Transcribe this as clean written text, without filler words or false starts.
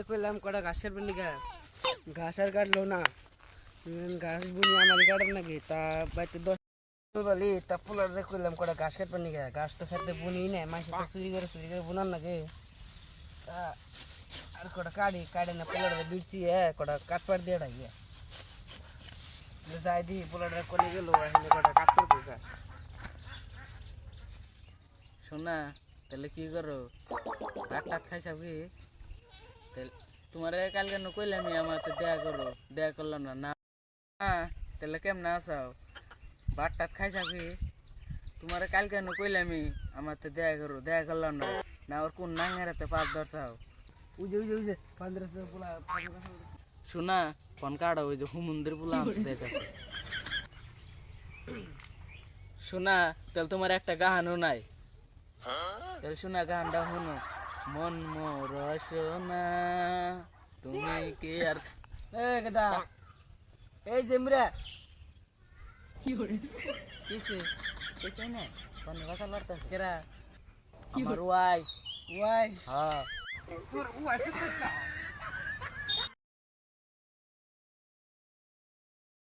কইলাম কটা ঘাস কাটবেন নাকি ঘাস আর কাটলো না ঘাস বুনি আমার কাটার নাকি তা বাড়িতে 10 বলি তা পোলার কইলাম কটা ঘাস কাটবেন নাকি ঘাস তো খেতে বুনি না মাসে তো চুরি করে বুনার নাকি তা আর কটা কাটে না পোলার বিড়তি কটা কাটপার দিয়ে ডাকি যাই দি পোলার কোনে গেল এখানে কটা কাটতে ঘাস শোনা তাহলে কি করো ভাত টাত খাইছাও কি তোমার কালকে কইলাম আমার তো দেয়া করো দেয়া করলাম না না তাহলে কেমন আসাও ভাত টাত খাইছাও কি তোমার কালকে কইলাম আমার তো দেয়া করো দেয়া করলাম না না ওর কোন নাঙ্গারাতে পাত ধরছাও উজে 1500 পোলা শোনা ফোন কাড়ো ওই যে হুমন্দির পোলা আনছে দেখেছে শোনা তাহলে তোমার একটা গাহানও নাই তাহলে শোনা গানটা শুনো মন মোর সোনা তুমি কি আর গদা এই জেমরা কিসে কিসে না কোন কথা লড়তেছে কেরা আমার ওয়াই ওয়াই হ্যাঁ তোর ওয়াই